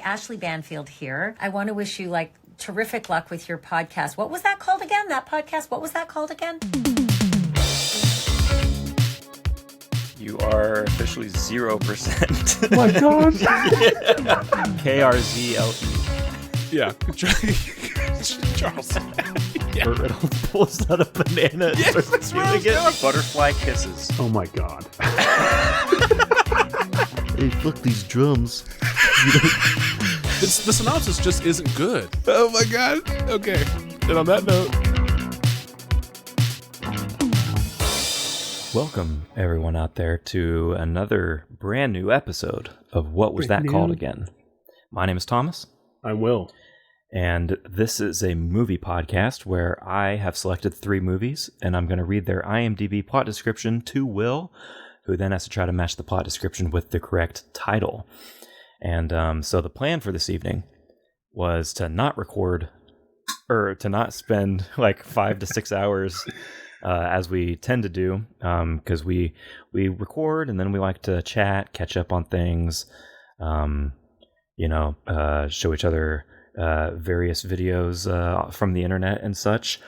Ashley Banfield here. I want to wish you terrific luck with your podcast. What was that called again? That podcast, what was that called again? You are officially 0%. Oh my God. KRZLE. Yeah. Charles. Yeah. Reynolds pulls out a banana and starts feeling it. Butterfly kisses. Oh my God. Hey, fuck these drums. The synopsis just isn't good. Oh my God. Okay. And on that note. Welcome, everyone out there, to another brand new episode of What Was That Called Again? My name is Thomas. I'm Will. And this is a movie podcast where I have selected 3 movies, and I'm going to read their IMDb plot description to Will, who then has to try to match the plot description with the correct title. And so the plan for this evening was to not record, or to not spend 5 to 6 hours as we tend to do, because we record and then we like to chat, catch up on things, show each other various videos from the internet and such.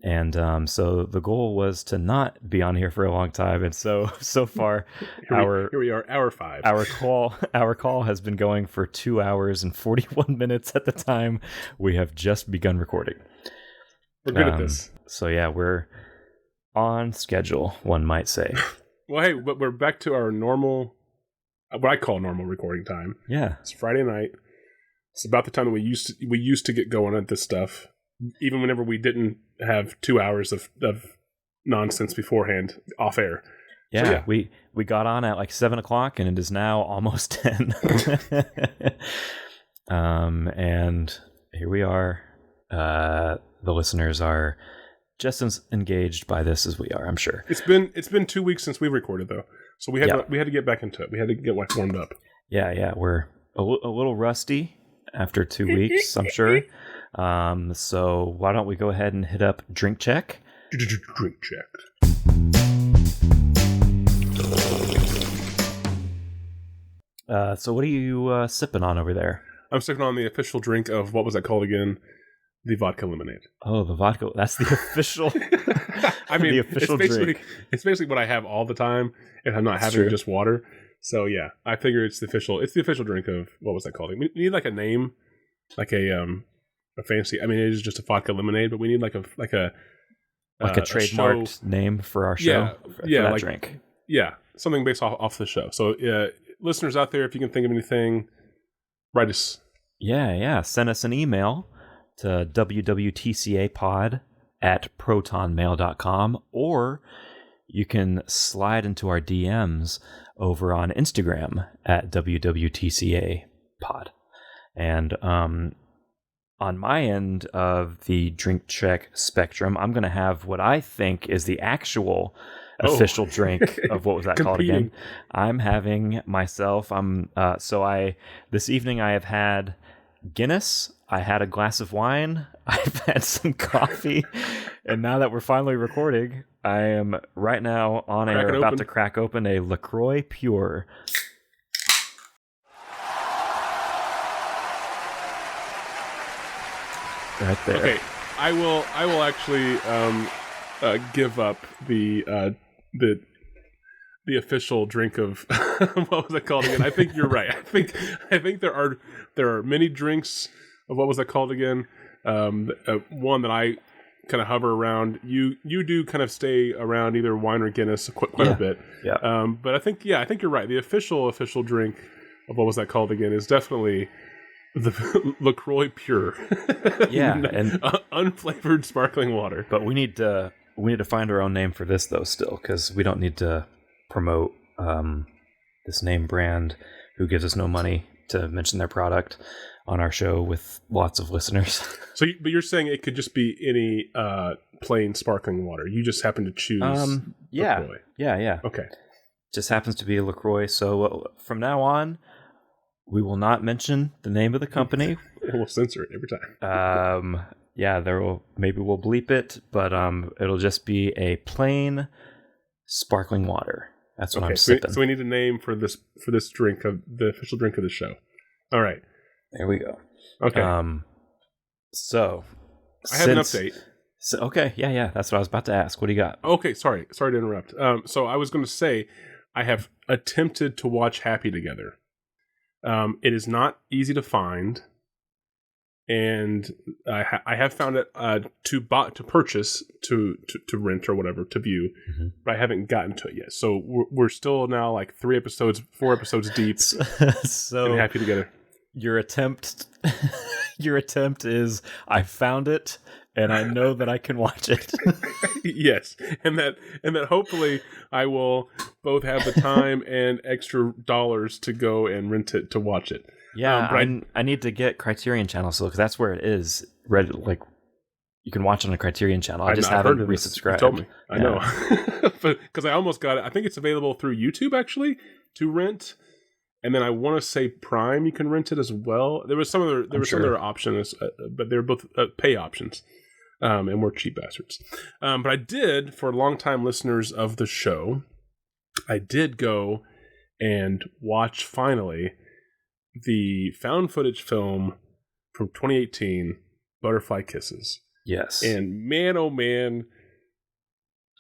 And so the goal was to not be on here for a long time. And so far, here we are, hour 5. Our call has been going for 2 hours and 41 minutes at the time we have just begun recording. We're good at this. So yeah, we're on schedule, one might say. Well, hey, but we're back to our normal, what I call normal recording time. Yeah, it's Friday night. It's about the time that we used to get going at this stuff, even whenever we didn't have 2 hours of nonsense beforehand off air. Yeah, so, yeah. We got on at 7 o'clock, and it is now almost 10. And here we are. The listeners are just as engaged by this as we are, I'm sure. It's been 2 weeks since we recorded, though, so we had to get back into it. We had to get warmed up. Yeah, we're a little rusty after 2 weeks, I'm sure. So why don't we go ahead and hit up drink check? Drink check. So what are you sipping on over there? I'm sipping on the official drink of, what was that called again? The vodka lemonade. Oh, the vodka. That's the official. I mean, the official drink. It's basically what I have all the time if I'm not having just water. So yeah, I figure it's the official drink of, what was that called? We need a name, a fancy. I mean, it is just a vodka lemonade, but we need a trademarked name for our show. For that drink. Yeah, something based off the show. So listeners out there, if you can think of anything, write us. Yeah. Send us an email to wwtcapod@protonmail.com, or you can slide into our DMs over on Instagram at wwtcapod. And on my end of the drink check spectrum, I'm going to have what I think is the actual official drink of what was that called again. I'm having myself. This evening I have had Guinness. I had a glass of wine. I've had some coffee, and now that we're finally recording, I am right now on air about to crack open a LaCroix Pure. Right there. Okay, I will actually give up the official drink of what was that called again? I think you're right. I think there are many drinks of, what was that called again? One that I kind of hover around. You do kind of stay around either wine or Guinness quite a bit. Yeah. But I think you're right. The official drink of, what was that called again, is definitely the LaCroix Pure. Yeah, and unflavored sparkling water. But we need to find our own name for this though, still, because we don't need to promote this name brand who gives us no money to mention their product on our show with lots of listeners. So, but you're saying it could just be any plain sparkling water. You just happen to choose LaCroix. Yeah. Okay. Just happens to be LaCroix. So from now on, we will not mention the name of the company. We'll censor it every time. Yeah, maybe we'll bleep it, but it'll just be a plain sparkling water. That's what I'm sipping. So we need a name for this drink, of the official drink of the show. All right. There we go. Okay. So I have an update. So, okay, yeah, that's what I was about to ask. What do you got? Okay, sorry to interrupt. So I was going to say I have attempted to watch Happy Together. It is not easy to find, and I have found it to purchase, to rent or whatever, to view, but I haven't gotten to it yet. So we're still now like 4 episodes deep. So in Happy Together. Your attempt is I found it and I know that I can watch it. Yes, and that hopefully I will both have the time and extra dollars to go and rent it to watch it. Yeah, I need to get Criterion Channel still because that's where it is. Like you can watch it on a Criterion Channel. I just haven't resubscribed. You told me. I know, because I almost got it. I think it's available through YouTube actually to rent. And then I want to say Prime, you can rent it as well. There was some other options, but they were both pay options, and we're cheap bastards. But I did, for longtime listeners of the show, I did go and watch finally the found footage film from 2018, Butterfly Kisses. Yes. And man, oh man,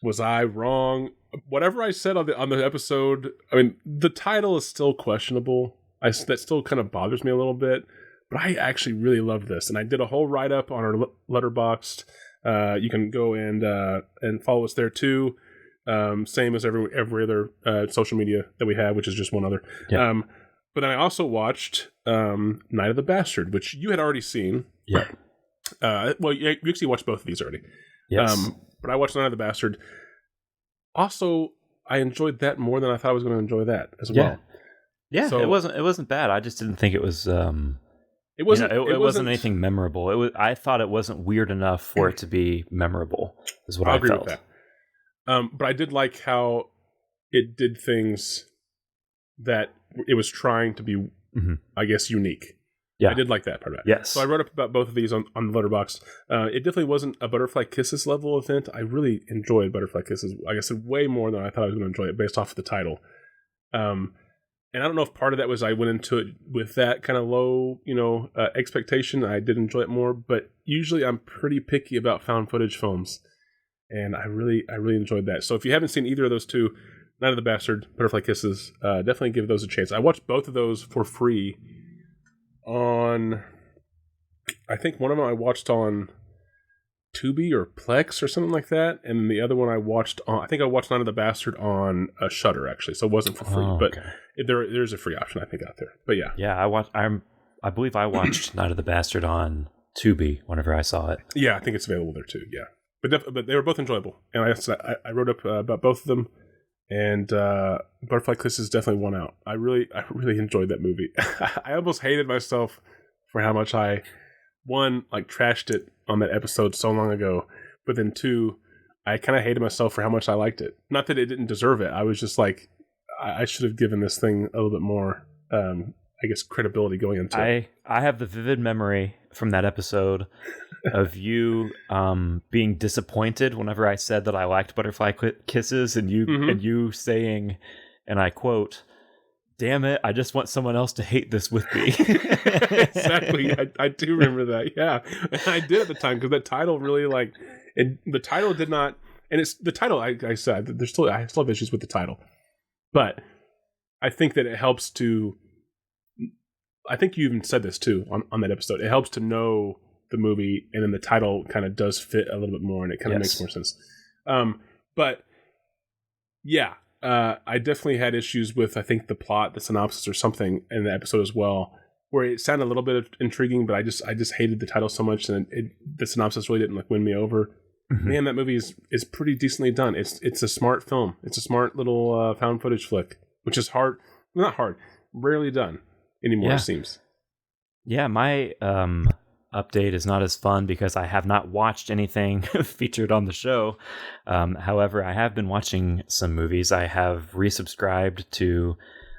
was I wrong. Whatever I said on the episode, I mean, the title is still questionable. That still kind of bothers me a little bit, but I actually really love this, and I did a whole write up on our Letterboxd. You can go and follow us there too. Same as every other social media that we have, which is just one other. Yeah. But then I also watched Night of the Bastard, which you had already seen. Yeah. Well, you actually watched both of these already. Yes. But I watched Night of the Bastard. Also, I enjoyed that more than I thought I was going to enjoy that as well. Yeah, so, it wasn't bad. I just didn't think it was. It wasn't anything memorable. I thought it wasn't weird enough for it to be memorable. Is what I agree felt. With that. But I did like how it did things that it was trying to be, I guess, unique. Yeah, I did like that part of it. Yes. So I wrote up about both of these on the Letterboxd. It definitely wasn't a Butterfly Kisses level event. I really enjoyed Butterfly Kisses. Like I said, way more than I thought I was going to enjoy it based off of the title. And I don't know if part of that was I went into it with that kind of low, expectation. I did enjoy it more, but usually I'm pretty picky about found footage films, and I really enjoyed that. So if you haven't seen either of those two, Night of the Bastard, Butterfly Kisses, definitely give those a chance. I watched both of those for free on, I think one of them I watched on Tubi or Plex or something like that, and the other one I watched on, I think I watched Night of the Bastard on a Shudder actually, so it wasn't for free, but there's a free option I think out there. But I believe I watched Night of the Bastard on Tubi whenever I saw it. Yeah, I think it's available there too. Yeah, but they were both enjoyable, and I wrote up about both of them. And Butterfly Kisses definitely won out. I really enjoyed that movie. I almost hated myself for how much I, one, like trashed it on that episode so long ago, but then two, I kind of hated myself for how much I liked it. Not that it didn't deserve it. I was just like, I should have given this thing a little bit more, I guess, credibility going into it. I have the vivid memory from that episode of you being disappointed whenever I said that I liked Butterfly Kisses, and you saying, and I quote, "Damn it, I just want someone else to hate this with me." Exactly. I do remember that. Yeah, and I did at the time because that title really the title did not, and it's the title. I said I still have issues with the title, but I think that it helps to. I think you even said this too on that episode. It helps to know the movie, and then the title kind of does fit a little bit more, and it kind of makes more sense. But yeah, I definitely had issues with, I think, the plot, the synopsis or something in the episode as well, where it sounded a little bit intriguing, but I just hated the title so much, and the synopsis really didn't win me over. Mm-hmm. Man, that movie is pretty decently done. It's a smart film. It's a smart little found footage flick, which is rarely done anymore, it seems. Yeah, my update is not as fun because I have not watched anything featured on the show. However, I have been watching some movies. I have resubscribed to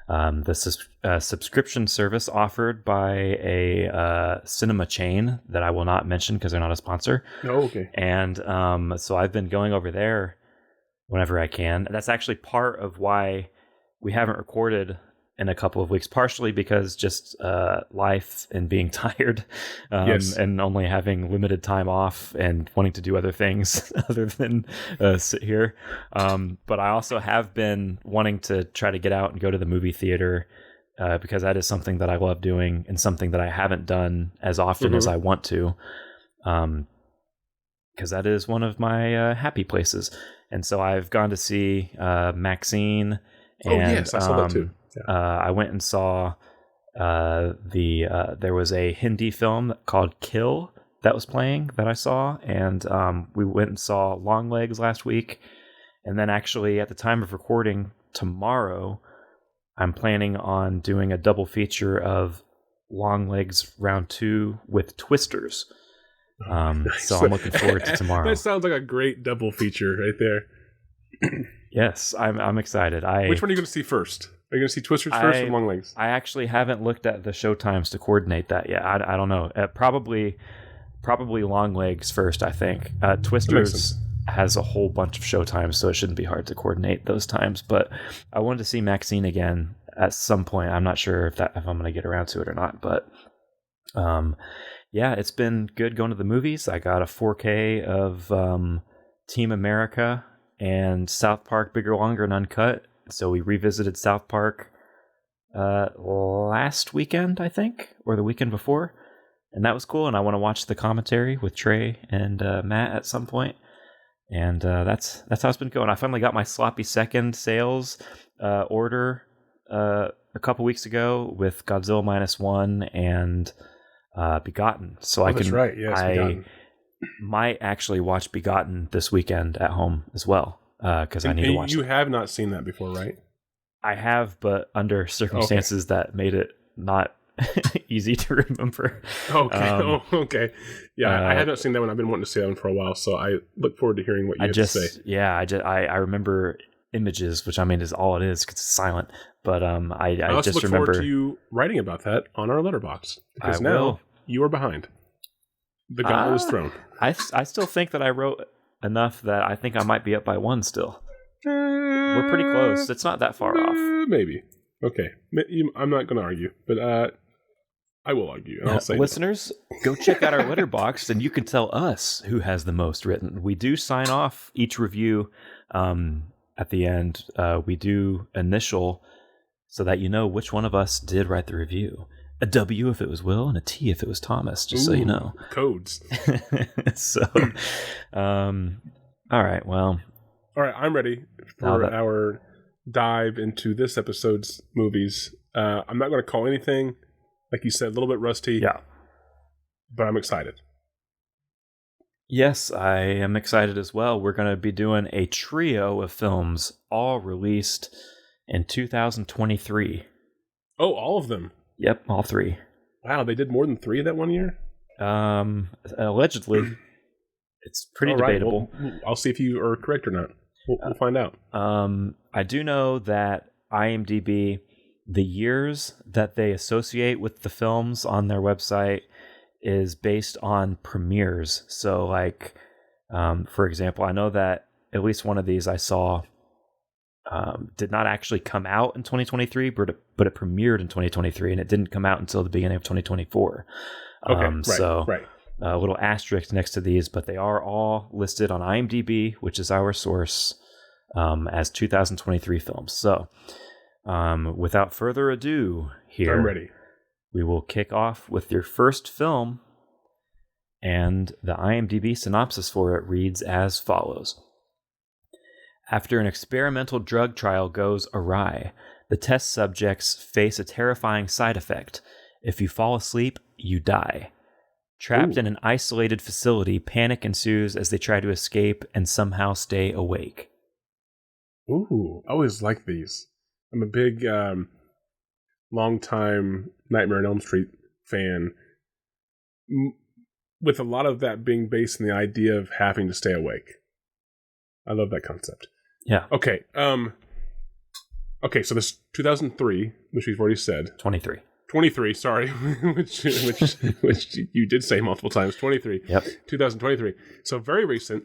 the subscription service offered by a cinema chain that I will not mention because they're not a sponsor. Oh, okay. And so I've been going over there whenever I can. That's actually part of why we haven't recorded in a couple of weeks, partially because just life and being tired, and only having limited time off and wanting to do other things other than sit here. But I also have been wanting to try to get out and go to the movie theater because that is something that I love doing and something that I haven't done as often as I want to. Because that is one of my happy places. And so I've gone to see Maxine. And, yes, I saw that too. Yeah. I went and saw there was a Hindi film called Kill that was playing that I saw. And we went and saw Longlegs last week. And then actually at the time of recording tomorrow, I'm planning on doing a double feature of Longlegs Round 2 with Twisters. Nice. So I'm looking forward to tomorrow. That sounds like a great double feature right there. Yes, I'm excited. Which one are you going to see first? Are you going to see Twisters first or Longlegs? I actually haven't looked at the show times to coordinate that yet. I don't know. Probably Longlegs first, I think. Twisters has a whole bunch of show times, so it shouldn't be hard to coordinate those times. But I wanted to see Maxine again at some point. I'm not sure if I'm going to get around to it or not, but yeah, it's been good going to the movies. I got a 4K of Team America and South Park Bigger, Longer, and Uncut. So we revisited South Park last weekend, I think, or the weekend before. And that was cool. And I want to watch the commentary with Trey and Matt at some point. And that's how it's been going. I finally got my Sloppy Second sales order a couple weeks ago with Godzilla -1 and Begotten. So that's right. Yes, Begotten. Might actually watch Begotten this weekend at home as well because I need to watch it. You have not seen that before, right? I have, but under circumstances that made it not easy to remember. Okay. Okay. Yeah, I have not seen that one. I've been wanting to see that one for a while, so I look forward to hearing what you have to say. Yeah, I remember images, which I mean is all it is because it's silent. But I also just look remember forward to you writing about that on our letterbox because now you are behind. The gauntlet is thrown. I still think that I wrote enough that I think I might be up by one still. We're pretty close. It's not that far off. Maybe. Okay. I'm not going to argue, but I will argue. And I'll say listeners, go check out our letterbox and you can tell us who has the most written. We do sign off each review at the end. We do initial so that you know which one of us did write the review. A W if it was Will, and a T if it was Thomas, just so you know. Codes. So, all right, well. All right, I'm ready for our dive into this episode's movies. I'm not going to call anything, like you said, a little bit rusty. Yeah. But I'm excited. Yes, I am excited as well. We're going to be doing a trio of films, all released in 2023. Oh, all of them? Yep, all three. Wow, they did more than 3 that one year? Allegedly. It's pretty debatable. Well, I'll see if you are correct or not. We'll find out. I do know that IMDb, the years that they associate with the films on their website is based on premieres. So, like, for example, I know that at least one of these I saw did not actually come out in 2023, but it premiered in 2023, and it didn't come out until the beginning of 2024. Right. A little asterisk next to these, but they are all listed on IMDb, which is our source, as 2023 films. So, without further ado, here I'm ready. We will kick off with your first film, and the IMDb synopsis for it reads as follows. After an experimental drug trial goes awry, the test subjects face a terrifying side effect. If you fall asleep, you die. Trapped in an isolated facility, panic ensues as they try to escape and somehow stay awake. Ooh, I always like these. I'm a big, long-time Nightmare on Elm Street fan, with a lot of that being based on the idea of having to stay awake. I love that concept. Yeah. Okay. Okay. So this 2003, which we've already said. 23. Sorry, which you did say multiple times. 23. Yep. 2023. So very recent.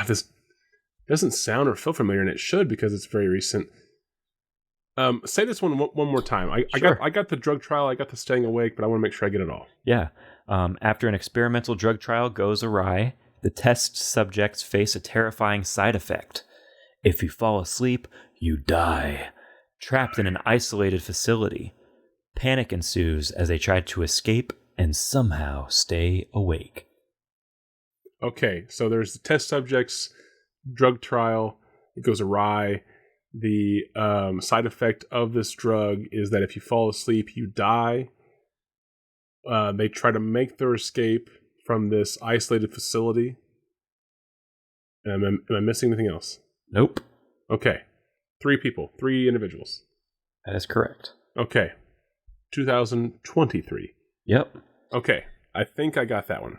This doesn't sound or feel familiar, and it should because it's very recent. Say this one more time. Sure. I got the drug trial. I got the staying awake, but I want to make sure I get it all. Yeah. After an experimental drug trial goes awry, the test subjects face a terrifying side effect. If you fall asleep, you die. Trapped in an isolated facility. Panic ensues as they try to escape and somehow stay awake. Okay, so there's the test subjects, drug trial. It goes awry. The side effect of this drug is that if you fall asleep, you die. They try to make their escape from this isolated facility. Am I missing anything else? Nope. Okay. 3 people, 3 individuals. That is correct. Okay. 2023. Yep. Okay. I think I got that one.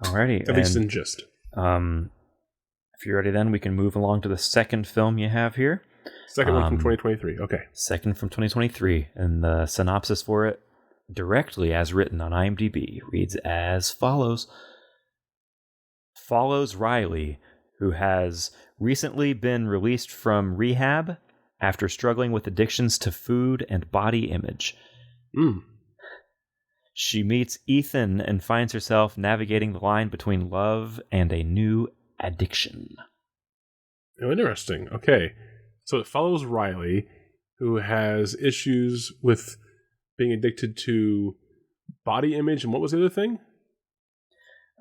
Alrighty. At least in gist. If you're ready, then we can move along to the second film you have here. Second one from 2023. Okay. Second from 2023. And the synopsis for it, directly as written on IMDb, reads as follows. Follows Riley, who has recently been released from rehab after struggling with addictions to food and body image. She meets Ethan and finds herself navigating the line between love and a new addiction. Oh, interesting. Okay. So it follows Riley, who has issues with being addicted to body image. And what was the other thing?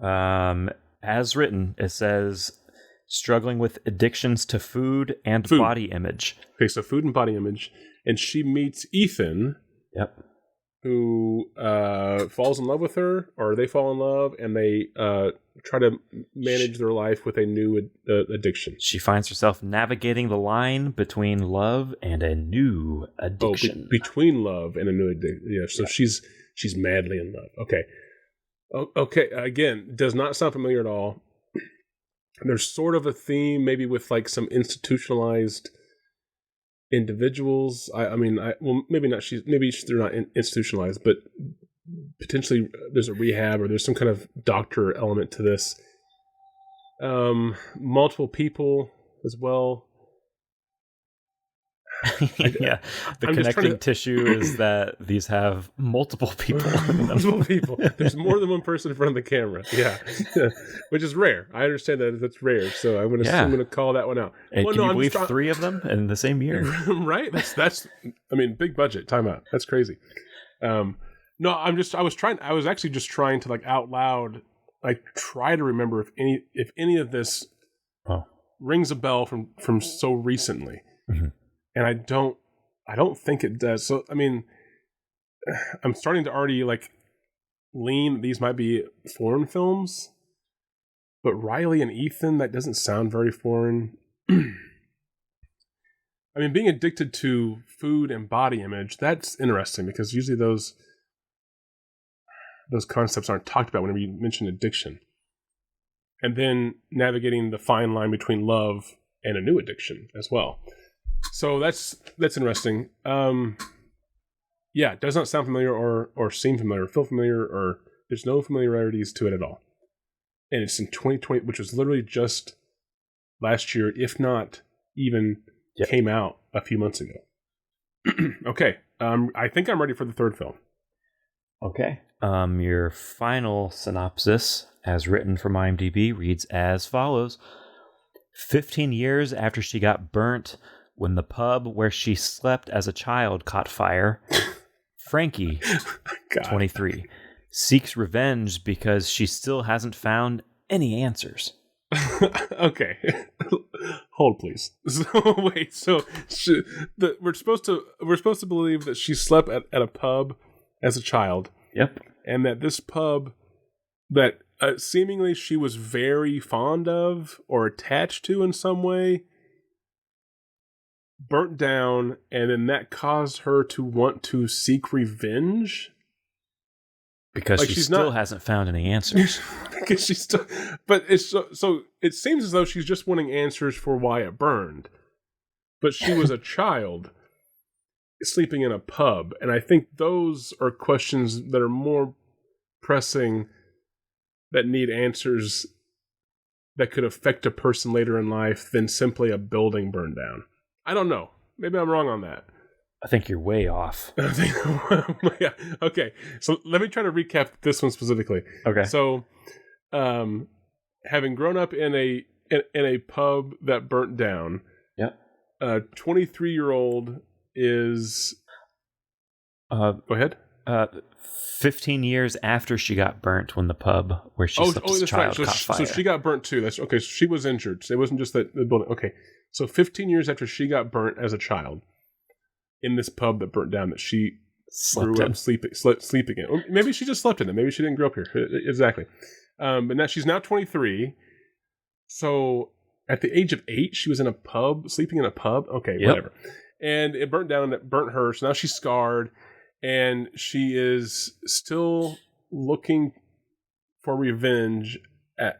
As written, it says struggling with addictions to food and body image. Okay, so food and body image. And she meets Ethan. Yep. Who falls in love with her, or they fall in love, and they try to manage their life with a new addiction. She finds herself navigating the line between love and a new addiction. Between love and a new addiction. Yeah, so she's madly in love. Okay. Okay, again, does not sound familiar at all. There's sort of a theme, maybe with like some institutionalized individuals. Well, maybe not. Maybe they're not institutionalized, but potentially there's a rehab or there's some kind of doctor element to this. Multiple people as well. Yeah, the connecting tissue is that these have multiple people. Multiple people. There's more than one person in front of the camera. Yeah, which is rare. I understand that that's rare. So I'm gonna call that one out. Hey, can you believe 3 of them in the same year? Right? That's. I mean, big budget. Time out. That's crazy. No, I was actually just trying to like out loud, like try to remember if any of this rings a bell from so recently. Mm-hmm. And I don't think it does. So, I mean, I'm starting to already like lean these might be foreign films, but Riley and Ethan, that doesn't sound very foreign. I mean, being addicted to food and body image, that's interesting because usually those concepts aren't talked about whenever you mention addiction. And then navigating the fine line between love and a new addiction as well. So that's interesting. Yeah, it does not sound familiar or seem familiar, feel familiar, or there's no familiarities to it at all. And it's in 2020, which was literally just last year, if not even came out a few months ago. Okay, I think I'm ready for the third film. Okay. Your final synopsis, as written from IMDb, reads as follows. 15 years after she got burnt when the pub where she slept as a child caught fire, Frankie, 23, seeks revenge because she still hasn't found any answers. Okay. Hold, please. So, wait, so we're supposed to believe that she slept at a pub as a child. Yep. And that this pub that seemingly she was very fond of or attached to in some way burnt down, and then that caused her to want to seek revenge because like she still hasn't found any answers. Because she's still, but it's so it seems as though she's just wanting answers for why it burned, but she was a child sleeping in a pub, and I think those are questions that are more pressing that need answers that could affect a person later in life than simply a building burned down. I don't know. Maybe I'm wrong on that. I think you're way off. Yeah. Okay. So let me try to recap this one specifically. Okay. So, having grown up in a pub that burnt down, Yep. a 23-year-old is. Go ahead. 15 years after she got burnt when the pub where she slept as a that's right. child caught fire. So she got burnt too. That's okay. So she was injured. So it wasn't just that the building. Okay. So 15 years after she got burnt as a child in this pub that burnt down, that she grew up sleeping in. Or maybe she just slept in it. Maybe she didn't grow up here. Exactly. But now she's now 23. So at the age of 8, she was in a pub, sleeping in a pub. Okay, whatever. And it burnt down and it burnt her. So now she's scarred. And she is still looking for revenge at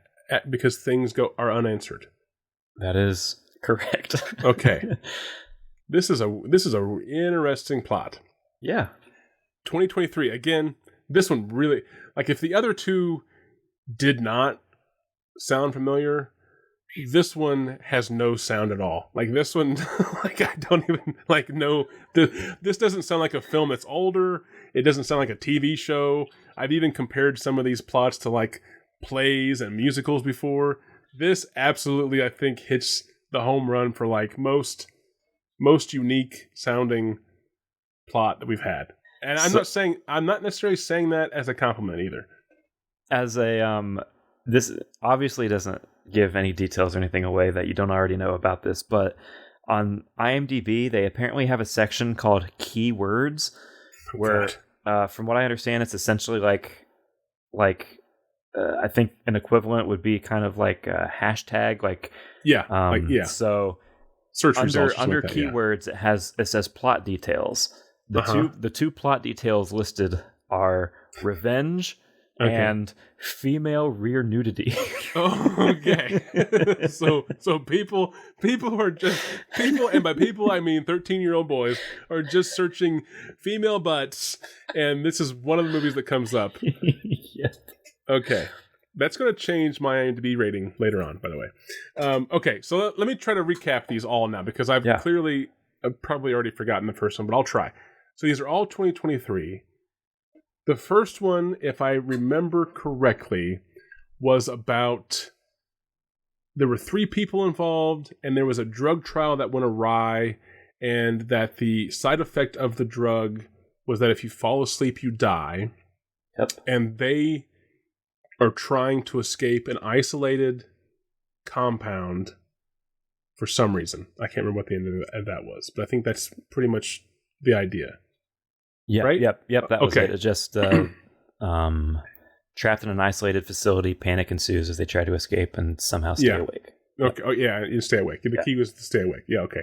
because things are unanswered. That is correct. Okay, this is a interesting plot. Yeah, 2023 again. This one really, like, if the other two did not sound familiar, this one has no sound at all. Like, this one, like, I don't even know. This doesn't sound like a film that's older. It doesn't sound like a TV show. I've even compared some of these plots to like plays and musicals before. This absolutely, I think, hits the home run for like most unique sounding plot that we've had. And I'm not necessarily saying that as a compliment either. As a this obviously doesn't give any details or anything away that you don't already know about this, but on IMDb they apparently have a section called keywords, where from what I understand, it's essentially like I think an equivalent would be kind of like a hashtag, like So search results under like that, keywords, it says plot details. The two plot details listed are revenge and female rear nudity. Okay. so people are just people, and by people I mean 13-year-old boys, are just searching female butts, and this is one of the movies that comes up. Yes. Okay. That's going to change my IMDb rating later on, by the way. Okay, so let me try to recap these all now, because I've probably already forgotten the first one, but I'll try. So these are all 2023. The first one, if I remember correctly, was about, there were 3 people involved, and there was a drug trial that went awry, and that the side effect of the drug was that if you fall asleep, you die. Yep. And they are trying to escape an isolated compound for some reason. I can't remember what the end of that was, but I think that's pretty much the idea. Yeah, right? Yep. That was it. It's just trapped in an isolated facility. Panic ensues as they try to escape and somehow stay awake. Okay. Oh, yeah, you stay awake. The key was to stay awake. Yeah. Okay.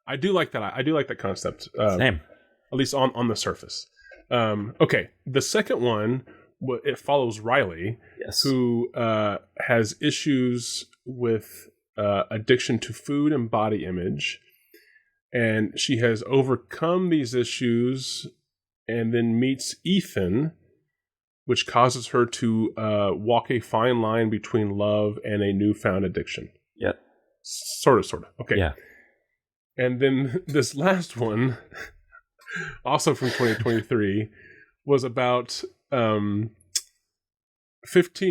I do like that. I do like that concept. Same. At least on the surface. Okay. The second one, it follows Riley, who has issues with addiction to food and body image, and she has overcome these issues and then meets Ethan, which causes her to walk a fine line between love and a newfound addiction. Yep. Sort of. Okay. Yeah. And then this last one, also from 2023, was about 15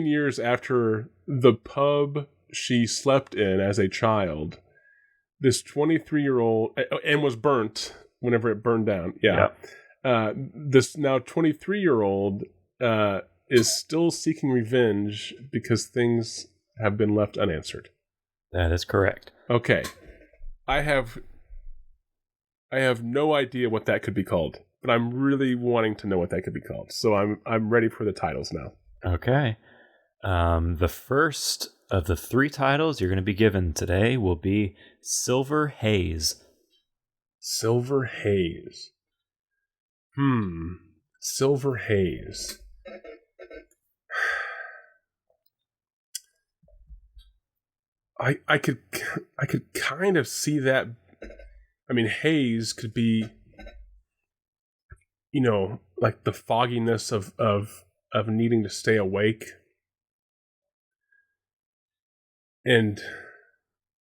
years after the pub she slept in as a child. This 23-year-old, and was burnt whenever it burned down. Yeah. This now 23-year-old is still seeking revenge because things have been left unanswered. That is correct. Okay. I have no idea what that could be called, but I'm really wanting to know what that could be called. So I'm ready for the titles now. Okay. The first of the 3 titles you're going to be given today will be Silver Haze. Silver Haze. Silver Haze. I could kind of see that. I mean, haze could be, like the fogginess of needing to stay awake. And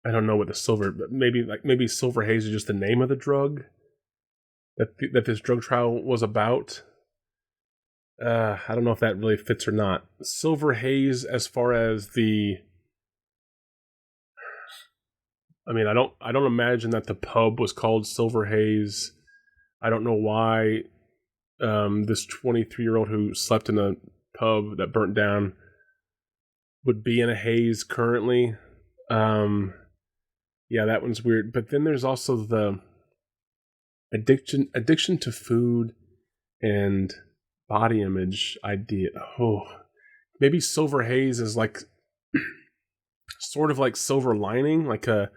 I don't know what the silver, but maybe silver haze is just the name of the drug that this drug trial was about. I don't know if that really fits or not. Silver haze, as far as I don't imagine that the pub was called Silver Haze. I don't know why this 23-year-old who slept in a pub that burnt down would be in a haze currently. Yeah, that one's weird. But then there's also the addiction to food and body image idea. Oh, maybe silver haze is like sort of like silver lining, like a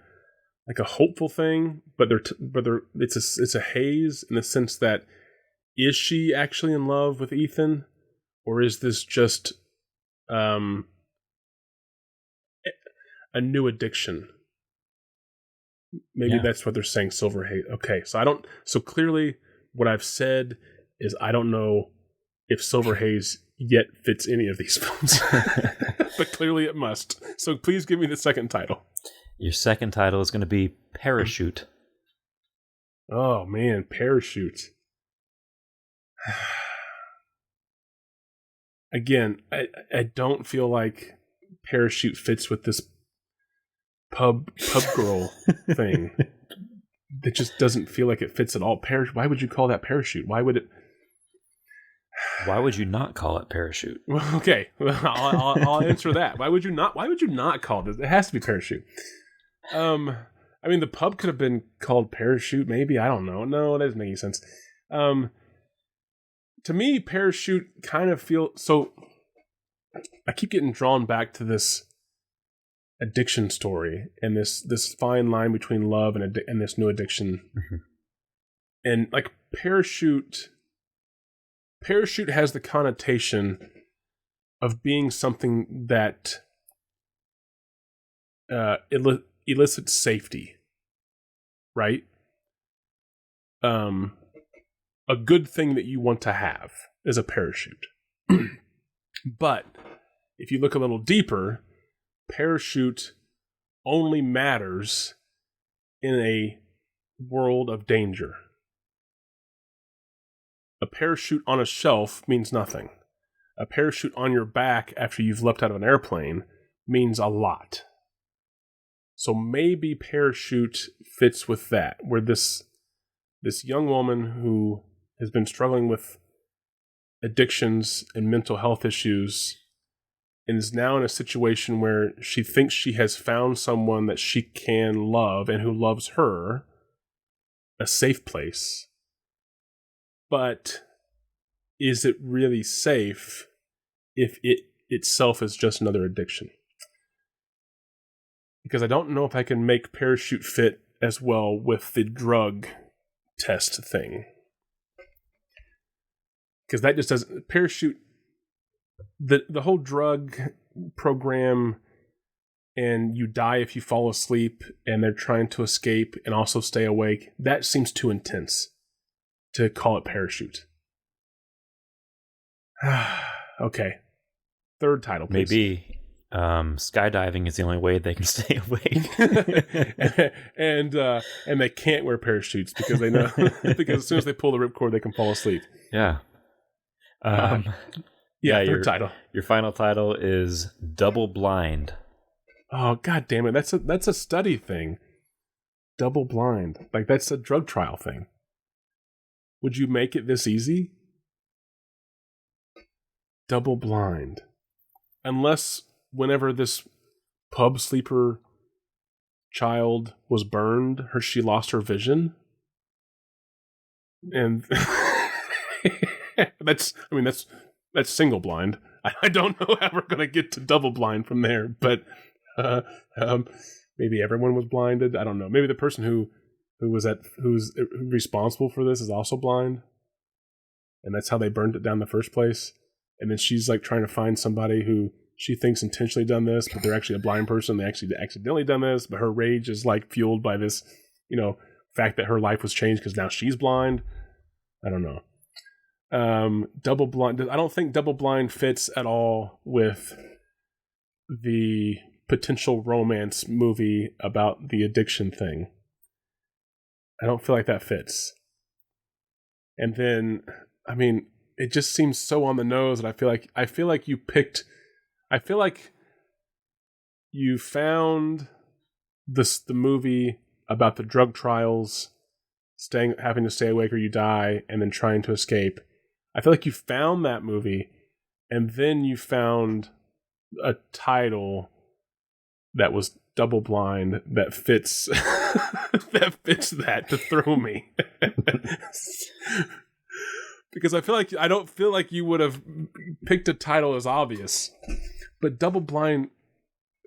hopeful thing, but it's a haze in the sense that, is she actually in love with Ethan, or is this just a new addiction? Maybe that's what they're saying, silver haze. Okay, so clearly what I've said is I don't know if silver haze yet fits any of these films. But clearly it must. So please give me the second title. Your second title is going to be Parachute. Oh man, Parachute. Again, I don't feel like Parachute fits with this pub girl thing. It just doesn't feel like it fits at all. Why would you call that Parachute? Why would you not call it Parachute? Well, okay, I'll answer that. Why would you not call this? It has to be Parachute. I mean, the pub could have been called Parachute, maybe. I don't know. No, that doesn't make any sense. To me, Parachute kind of feels so. I keep getting drawn back to this addiction story and this fine line between love and this new addiction. Mm-hmm. And like Parachute has the connotation of being something that elicits safety, right? A good thing that you want to have is a parachute. But if you look a little deeper, parachute only matters in a world of danger. A parachute on a shelf means nothing. A parachute on your back after you've leapt out of an airplane means a lot. So maybe Parachute fits with that, where this young woman who has been struggling with addictions and mental health issues and is now in a situation where she thinks she has found someone that she can love and who loves her, a safe place. But is it really safe if it itself is just another addiction? Because I don't know if I can make Parachute fit as well with the drug test thing. Because that just doesn't... Parachute... The whole drug program and you die if you fall asleep and they're trying to escape and also stay awake, that seems too intense to call it Parachute. Okay. Third title, please. Maybe skydiving is the only way they can stay awake. and they can't wear parachutes because they know because as soon as they pull the ripcord, they can fall asleep. Yeah. Third title. Your final title is Double Blind. Oh god damn it! That's a study thing. Double blind, like that's a drug trial thing. Would you make it this easy? Double blind, unless whenever this pub sleeper child was burned, she lost her vision, and that's single blind. I don't know how we're gonna get to double blind from there, but maybe everyone was blinded. I don't know. Maybe the person who's responsible for this is also blind, and that's how they burned it down in the first place. And then she's like trying to find somebody who she thinks intentionally done this, but they're actually a blind person. They actually accidentally done this, but her rage is like fueled by this, fact that her life was changed because now she's blind. I don't know. Double blind. I don't think double blind fits at all with the potential romance movie about the addiction thing. I don't feel like that fits. And then, I mean, it just seems so on the nose, and I feel like you found the movie about the drug trials, having to stay awake or you die, and then trying to escape. I feel like you found that movie, and then you found a title that was double blind that fits that to throw me. Because I don't feel like you would have picked a title as obvious, but double blind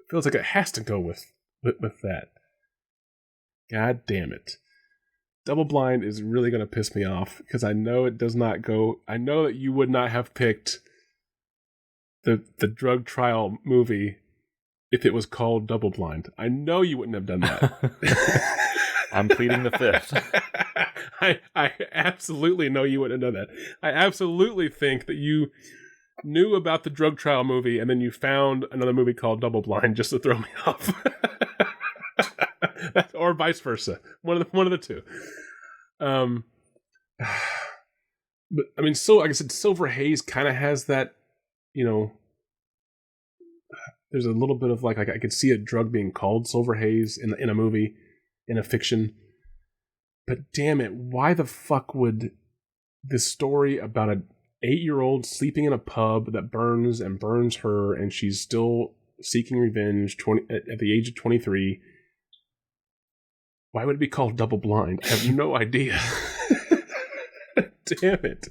feels like it has to go with that. God damn it. Double blind is really going to piss me off because I know it does not go. I know that you would not have picked the drug trial movie if it was called Double Blind. I know you wouldn't have done that. I'm pleading the fifth. I absolutely know you wouldn't have done that. I absolutely think that you knew about the drug trial movie and then you found another movie called Double Blind just to throw me off. Or vice versa. One of the two. But I mean, so like I said, Silver Haze kind of has that, you know, there's a little bit of like I could see a drug being called Silver Haze in a movie, in a fiction. But damn it, why the fuck would this story about an 8-year-old sleeping in a pub that burns her, and she's still seeking revenge at the age of 23? Why would it be called Double Blind? I have no idea. Damn it.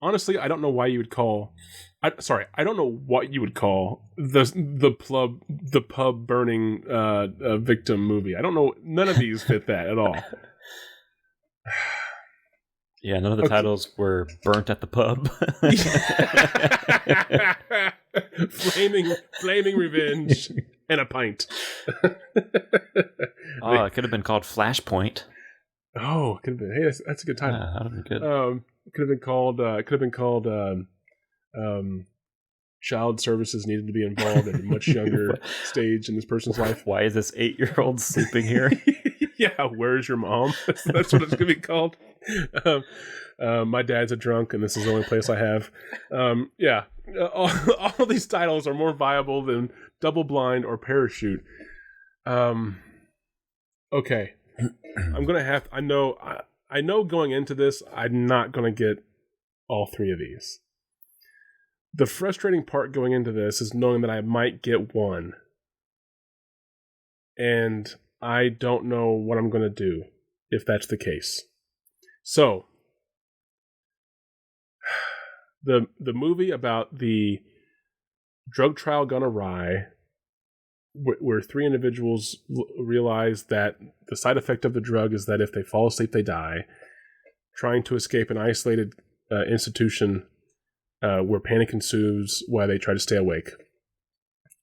Honestly, I don't know why you would call. I don't know what you would call the pub burning victim movie. I don't know. None of these fit that at all. Yeah, none of the titles were burnt at the pub. flaming revenge and a pint. Oh, it could have been called Flashpoint. Oh, it could have been. Hey, that's a good title. Yeah, that would have been good. It could have been called. Child services needed to be involved at a much younger stage in this person's life. Why is this 8-year-old sleeping here? Yeah, where's your mom? That's what it's going to be called. My dad's a drunk, and this is the only place I have. Yeah, all these titles are more viable than Double Blind or Parachute. Okay, I'm gonna have. I know going into this, I'm not gonna get all three of these. The frustrating part going into this is knowing that I might get one. And I don't know what I'm going to do if that's the case. So, the movie about the drug trial gone awry, where three individuals realize that the side effect of the drug is that if they fall asleep, they die, trying to escape an isolated institution where panic ensues while they try to stay awake.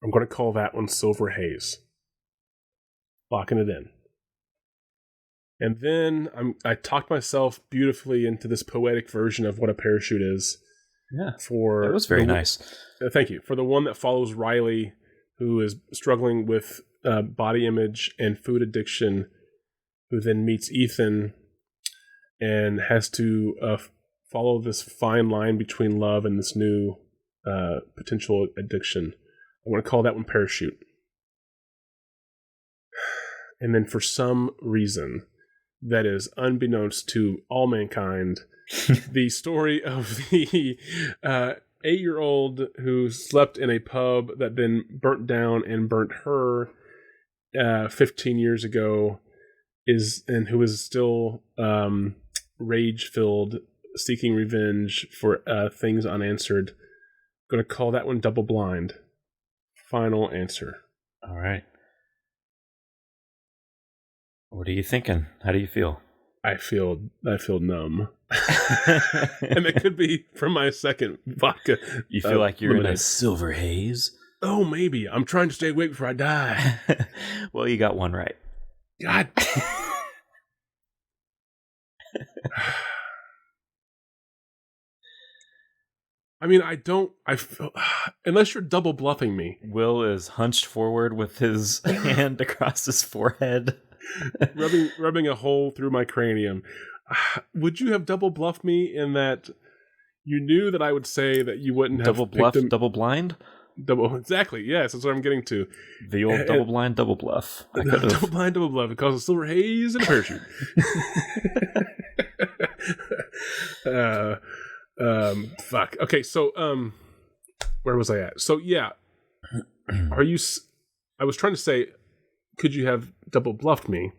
I'm going to call that one Silver Haze. Locking it in. And then I talked myself beautifully into this poetic version of what a parachute is. Yeah, that was very nice. Thank you. For the one that follows Riley, who is struggling with body image and food addiction, who then meets Ethan and has to follow this fine line between love and this new potential addiction. I want to call that one Parachute. And then for some reason that is unbeknownst to all mankind, the story of the 8-year-old who slept in a pub that then burnt down and burnt her 15 years ago and who is still rage-filled, seeking revenge for things unanswered. I'm going to call that one Double Blind. Final answer. All right. What are you thinking? How do you feel? I feel numb. And it could be from my second vodka. You feel like you're in a silver haze? Oh, maybe. I'm trying to stay awake before I die. Well, you got one right. God. I mean, unless you're double bluffing me. Will is hunched forward with his hand across his forehead. rubbing a hole through my cranium. Would you have double bluffed me in that you knew that I would say that you wouldn't have double bluff, picked double blind? Exactly, yes, that's what I'm getting to. The old double blind, double bluff. Double blind, double bluff. It causes silver haze and a parachute. Fuck. Okay, so where was I at? So yeah, I was trying to say, could you have double bluffed me,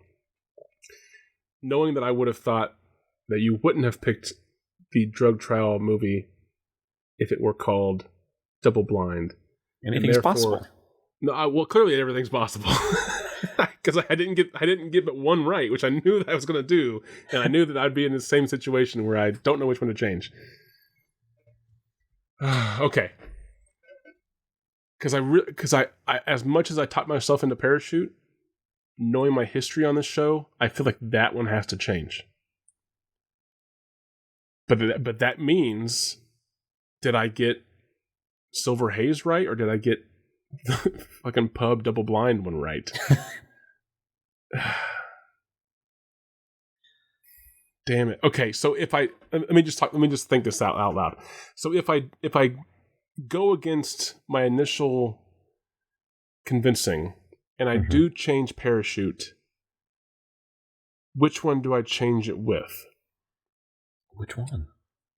knowing that I would have thought that you wouldn't have picked the drug trial movie if it were called Double Blind. Anything's possible. No, well, clearly everything's possible because I didn't get but one right, which I knew that I was going to do, and I knew that I'd be in the same situation where I don't know which one to change. Okay, because I as much as I taught myself into parachute, knowing my history on this show, I feel like that one has to change. But that means, did I get Silver Haze right, or did I get the fucking pub double blind one right? Damn it. Okay, so if let me just think this out loud. So if I go against my initial convincing and I do change parachute, which one do I change it with? Which one?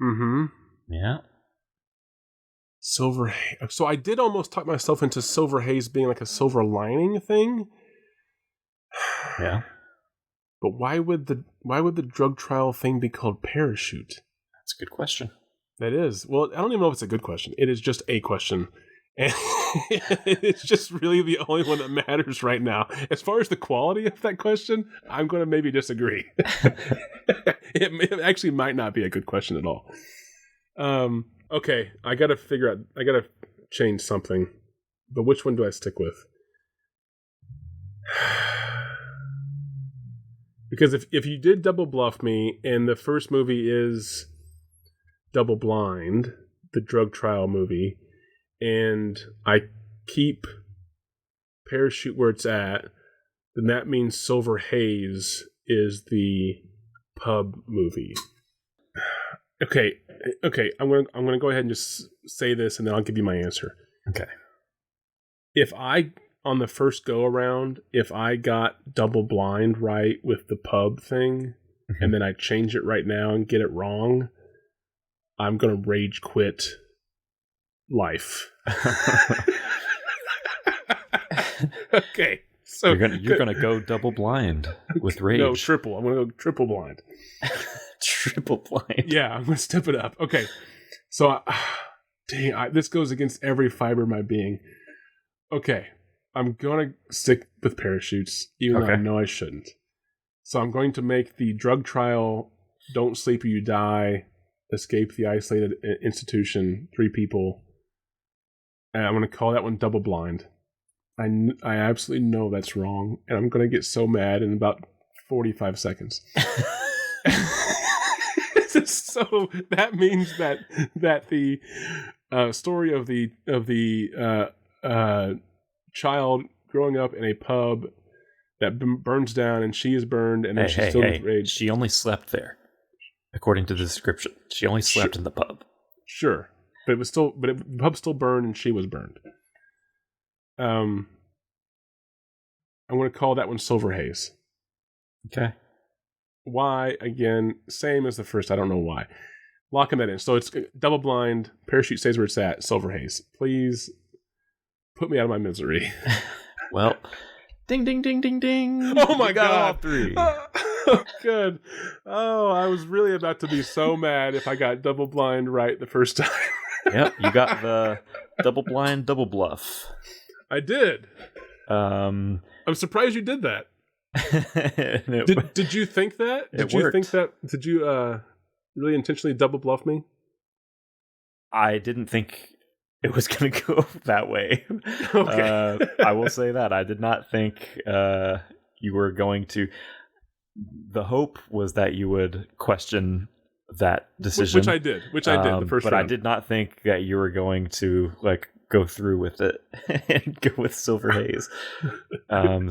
Mm-hmm. Yeah. Silver Haze. So I did almost talk myself into Silver Haze being like a silver lining thing. Yeah. But why would the drug trial thing be called parachute? That's a good question. That is. Well, I don't even know if it's a good question. It is just a question. And it's just really the only one that matters right now. As far as the quality of that question, I'm going to maybe disagree. It actually might not be a good question at all. Okay, I got to change something. But which one do I stick with? Because if you did double bluff me and the first movie is Double Blind, the drug trial movie, and I keep parachute where it's at, then that means Silver Haze is the pub movie. Okay. I'm gonna go ahead and just say this, and then I'll give you my answer. Okay. If I on the first go around, if I got Double Blind right with the pub thing, and then I change it right now and get it wrong, I'm gonna rage quit life. Okay, so you're gonna go double blind with rage. No, triple. I'm gonna go triple blind. Triple blind. Yeah, I'm gonna step it up. Okay, so this goes against every fiber of my being. Okay, I'm gonna stick with parachutes, even though I know I shouldn't. So I'm going to make the drug trial "Don't Sleep or You Die," escape the isolated institution, 3 people. And I'm going to call that one Double Blind. I absolutely know that's wrong, and I'm going to get so mad in about 45 seconds. So that means that the story of the child growing up in a pub that burns down, and she is burned, and then she's still rage. She only slept there, according to the description. She only slept in the pub. Sure. But the pub still burned, and she was burned. I'm going to call that one Silver Haze. Okay. Why? Again, same as the first. I don't know why. Locking that in. So it's Double Blind. Parachute stays where it's at. Silver Haze. Please put me out of my misery. Well, ding, ding, ding, ding, ding. Oh my God. All 3. Oh, good. Oh, I was really about to be so mad if I got Double Blind right the first time. Yep, you got the double blind, double bluff. I did. I'm surprised you did that. Did you think that? Did you think that? Did you really intentionally double bluff me? I didn't think it was going to go that way. Okay. I will say that. I did not think you were going to. The hope was that you would question that decision. Which I did the first but round. I did not think that you were going to like go through with it and go with Silver Haze.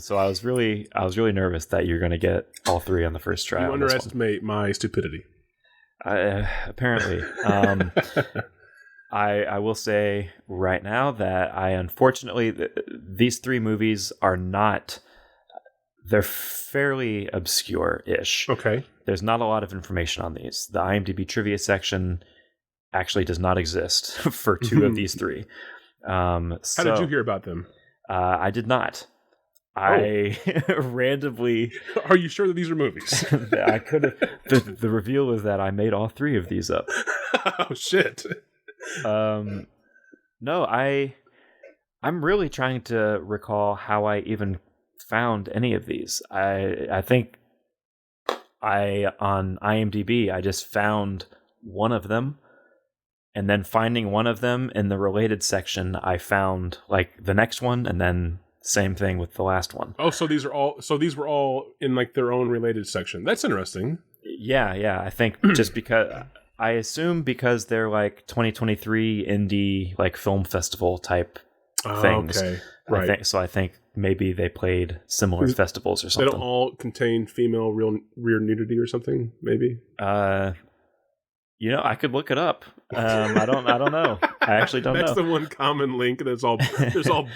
So I was really nervous that you're going to get all three on the first try. You underestimate my stupidity. Apparently. I will say right now that I unfortunately these three movies are not. They're fairly obscure-ish. Okay. There's not a lot of information on these. The IMDb trivia section actually does not exist for two of these three. How did you hear about them? I did not. I randomly... Are you sure that these are movies? I could have... The reveal was that I made all three of these up. Oh, shit. No, I'm really trying to recall how I even found any of these. I think on IMDb I just found one of them, and then finding one of them in the related section I found like the next one, and then same thing with the last one. Oh, so these were all in like their own related section. That's interesting. Yeah, I think just because I assume because they're like 2023 indie like film festival type things. Okay. Right. I think maybe they played similar festivals or something. They don't all contain female rear nudity or something, maybe? I could look it up. I don't know. I actually don't know. That's the one common link. There's all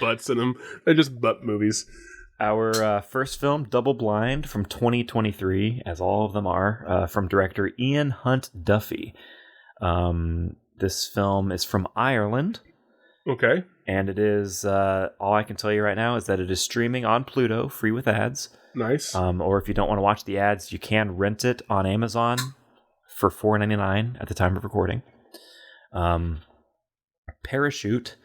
butts in them. They're just butt movies. Our first film, Double Blind, from 2023, as all of them are, from director Ian Hunt Duffy. This film is from Ireland. Okay. And it is, all I can tell you right now is that it is streaming on Pluto, free with ads. Nice. Or if you don't want to watch the ads, you can rent it on Amazon for $4.99 at the time of recording. Parachute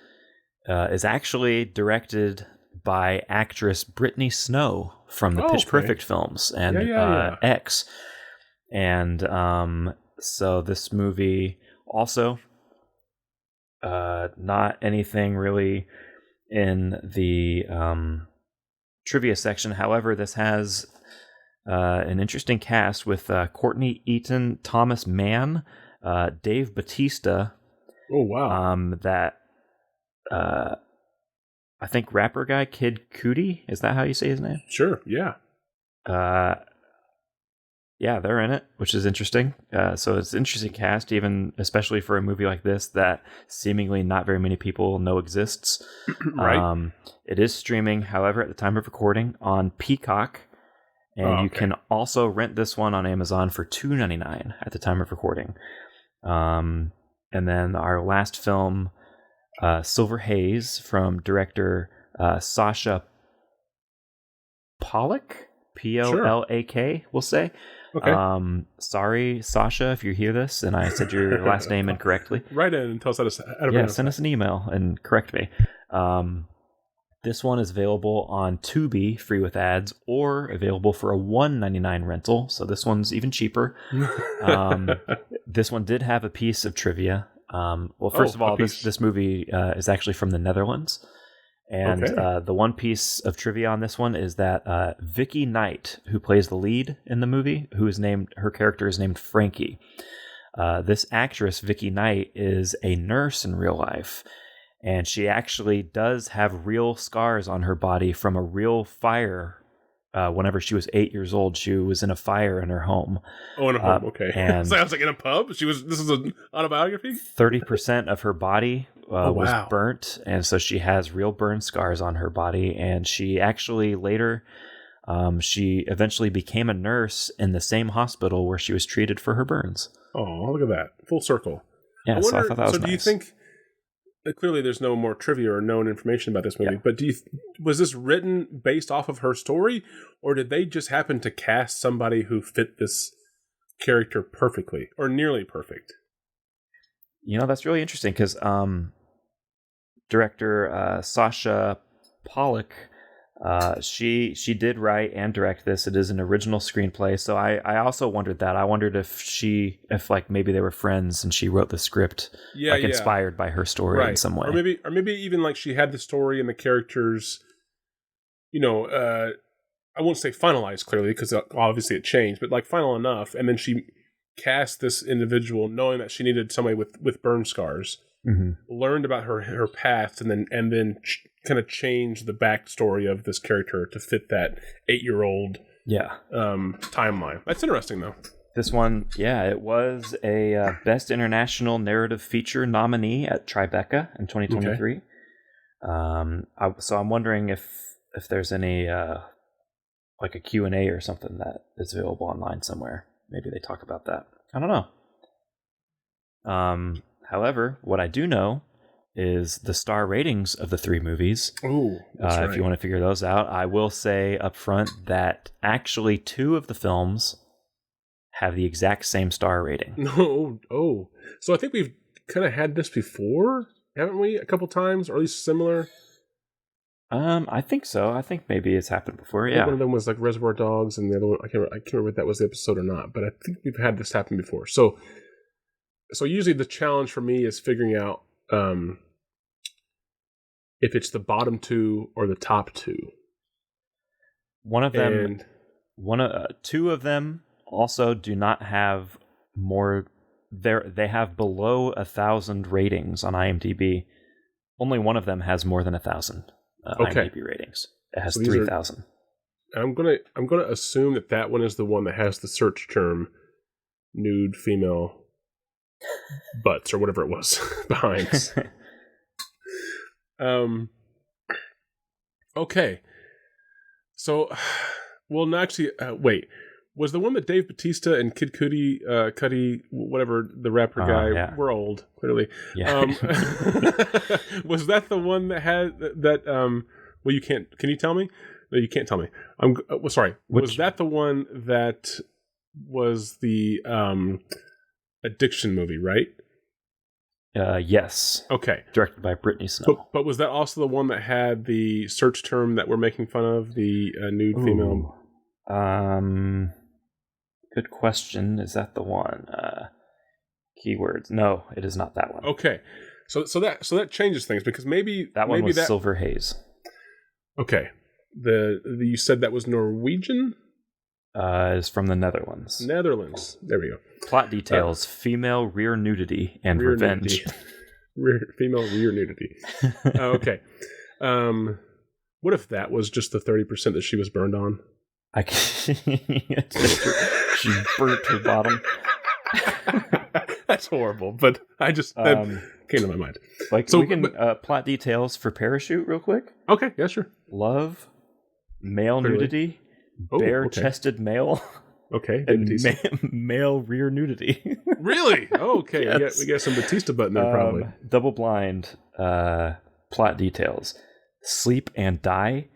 is actually directed by actress Brittany Snow from the Pitch Perfect films and X. And so this movie also... not anything really in the trivia section. However, this has an interesting cast with Courtney Eaton, Thomas Mann, Dave Bautista. Oh, wow. That I think rapper guy Kid Cudi, is that how you say his name? Sure, yeah. Yeah, they're in it, which is interesting. So it's an interesting cast, even especially for a movie like this that seemingly not very many people know exists. Right. It is streaming, however, at the time of recording on Peacock, and you can also rent this one on Amazon for $2.99 at the time of recording. And then our last film, Silver Haze, from director Sasha Pollak, P-O-L-A-K, we'll say. Okay. Sorry, Sasha, if you hear this and I said your last name incorrectly. Write in and tell us how to send us an email and correct me. This one is available on Tubi, free with ads, or available for a $1.99 rental. So this one's even cheaper. This one did have a piece of trivia. Well, first of all, this movie is actually from the Netherlands. And the one piece of trivia on this one is that Vicky Knight, who plays the lead in the movie, her character is named Frankie. This actress, Vicky Knight, is a nurse in real life. And she actually does have real scars on her body from a real fire. Whenever she was 8 years old, she was in a fire in her home. Oh, in a home, okay. And so I was like, in a pub? This is an autobiography? 30% of her body was burnt, and so she has real burn scars on her body. And she actually later, she eventually became a nurse in the same hospital where she was treated for her burns. Oh, look at that. Full circle. Yeah, so I thought that was nice. Do you think... Clearly, there's no more trivia or known information about this movie. Yeah. But was this written based off of her story, or did they just happen to cast somebody who fit this character perfectly or nearly perfect? That's really interesting because director Sasha Pollak, she did write and direct this. It is an original screenplay. So I also wondered that. I wondered if like maybe they were friends and she wrote the script inspired by her story in some way. Or maybe even like she had the story and the characters, I won't say finalized clearly because obviously it changed, but like final enough. And then she cast this individual knowing that she needed somebody with burn scars, learned about her past, and then kind of changed the backstory of this character to fit that 8-year-old timeline. That's interesting, though. This one, it was a Best International Narrative Feature nominee at Tribeca in 2023. Okay. So I'm wondering if there's any like a Q&A or something that is available online somewhere. Maybe they talk about that. I don't know. However, what I do know is the star ratings of the 3 movies. Ooh, that's right. If you want to figure those out, I will say up front that actually 2 of the films have the exact same star rating. Oh. So I think we've kind of had this before, haven't we? A couple times, or at least similar. I think so. I think maybe it's happened before. Yeah. One of them was like Reservoir Dogs, and the other one I can't remember if that was the episode or not. But I think we've had this happen before. So usually the challenge for me is figuring out if it's the bottom 2 or the top 2. One of them, 2 of them also do not have more. They have below 1,000 ratings on IMDb. Only one of them has more than 1,000 IMDb ratings. It has 3,000. I'm gonna assume that one is the one that has the search term "nude female butts" or whatever it was behind. Okay. So, well, actually, wait. Was the one that Dave Bautista and Kid Cudi, whatever, the rapper guy, we're old, clearly. Yeah. Was that the one that had that, well, you can't, can you tell me? No, you can't tell me. Sorry. Was that the one that was the addiction movie, right? Yes. Okay. Directed by Brittany Snow. But was that also the one that had the search term that we're making fun of, the nude female? Good question. Is that the one? Keywords. No, it is not that one. Okay. So that changes things, because maybe that one was Silver Haze. Okay. You said that was Norwegian? Is from the Netherlands. There we go. Plot details: female rear nudity and revenge. Female rear nudity. Okay. What if that was just the 30% that she was burned on? She burnt her bottom. That's horrible, but I just that came to my mind. So we can plot details for Parachute real quick. Okay, yeah, sure. Love, male nudity, bare-chested male. Okay, and male rear nudity. Really? Oh, okay. Yes. We got some Batista button there, probably. Double blind plot details: sleep and die.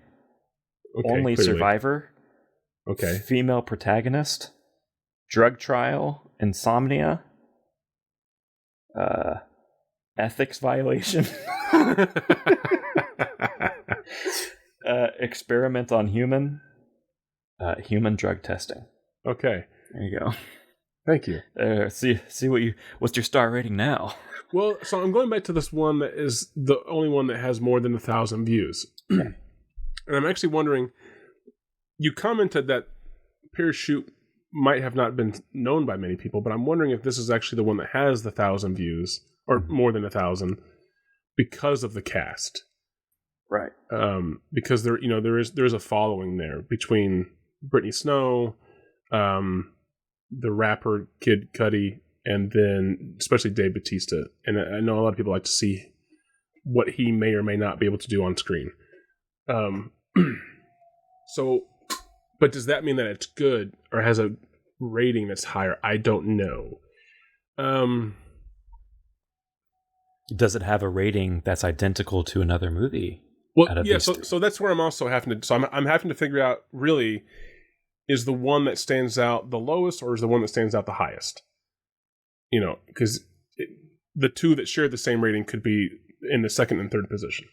Okay, only clearly. Survivor. Okay. Female protagonist. Drug trial. Insomnia. Ethics violation. Experiment on human. Human drug testing. Okay. There you go. Thank you. See what's your star rating now? Well, so I'm going back to this one that is the only one that has more than 1,000 views. And I'm actually wondering, you commented that Parachute might have not been known by many people, but I'm wondering if this is actually the one that has the 1,000 views, or more than 1,000, because of the cast. Right. Because there is a following there between Brittany Snow, the rapper Kid Cudi, and then especially Dave Bautista. And I know a lot of people like to see what he may or may not be able to do on screen. So, but does that mean that it's good or has a rating that's higher? I don't know. Does it have a rating that's identical to another movie? Well, yeah. So that's where I'm also having to. So I'm having to figure out, really, is the one that stands out the lowest, or is the one that stands out the highest? You know, because the two that share the same rating could be in the second and third position.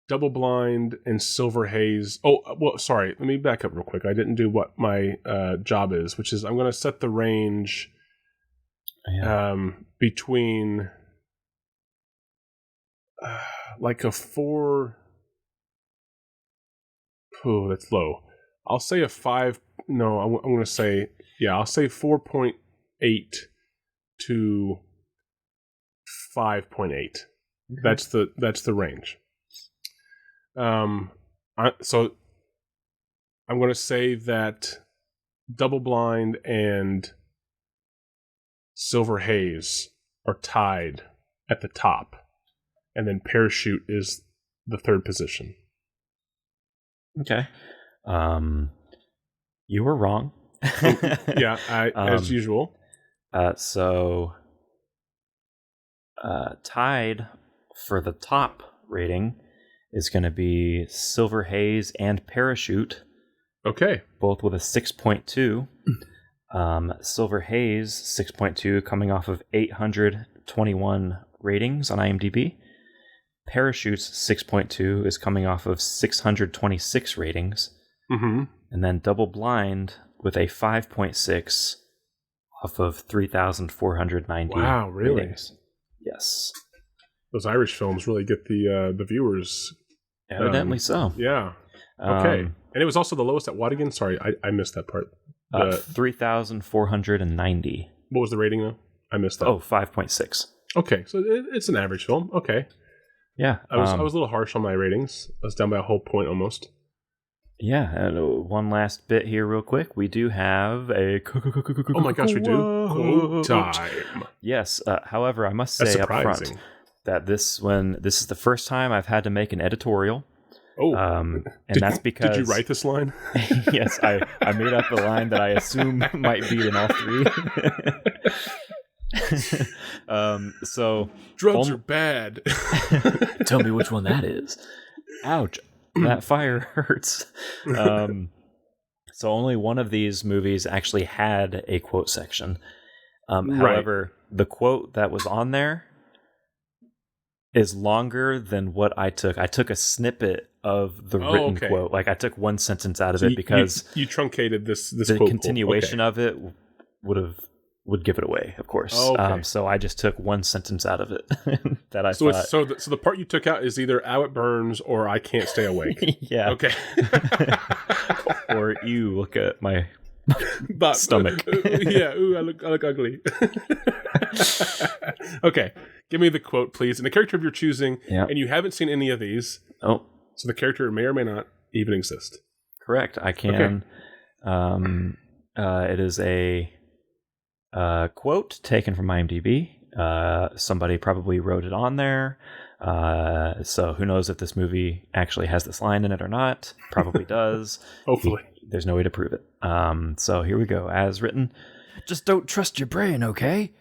Double Blind and Silver Haze. Oh, well, sorry. Let me back up real quick. I didn't do what my job is, which is I'm going to set the range between like a 4. Oh, that's low. I'll say a 5. No, I'm going to say Yeah, I'll say 4.8 to 5.8. That's the range. So I'm going to say that Double Blind and Silver Haze are tied at the top, and then Parachute is the third position. Okay. You were wrong. Yeah, as usual. So tied for the top rating is going to be Silver Haze and Parachute. Okay. Both with a 6.2. Silver Haze, 6.2, coming off of 821 ratings on IMDb. Parachute's 6.2 is coming off of 626 ratings. Mm-hmm. And then Double Blind with a 5.6 off of 3,490 Wow, really? ratings. Yes. Those Irish films really get the viewers. Evidently so. Yeah. Okay. And it was also the lowest at what again? Sorry, I missed that part. 3,490. What was the rating though? I missed that. Oh, 5.6. Okay, so it's an average film. Okay. Yeah. I was a little harsh on my ratings. I was down by a whole point almost. Yeah, and one last bit here real quick. We do have a Oh my gosh, we do? Quote time. Yes, however, I must say up front that this is the first time I've had to make an editorial. Oh, and that's because... Did you write this line? Yes, I made up a line that I assume might be in all three. So drugs are bad. Tell me which one that is. Ouch. That fire hurts. So only one of these movies actually had a quote section. However, the quote that was on there is longer than what I took. I took a snippet of the written quote. Like I took one sentence out of it because you truncated this the quote continuation of it would give it away, of course. So I just took one sentence out of it that I thought. So the part you took out is either "Ow, it burns" or "I can't stay awake." Yeah. Okay. Or you look at my stomach. Yeah. Ooh, I look ugly. Okay. Give me the quote, please, and the character of your choosing. Yeah. And you haven't seen any of these. Oh. So the character may or may not even exist. Correct. I can. Okay. It is a quote taken from IMDb. Somebody probably wrote it on there. So who knows if this movie actually has this line in it or not. Probably does. Hopefully. There's no way to prove it. So here we go. As written, just don't trust your brain, okay?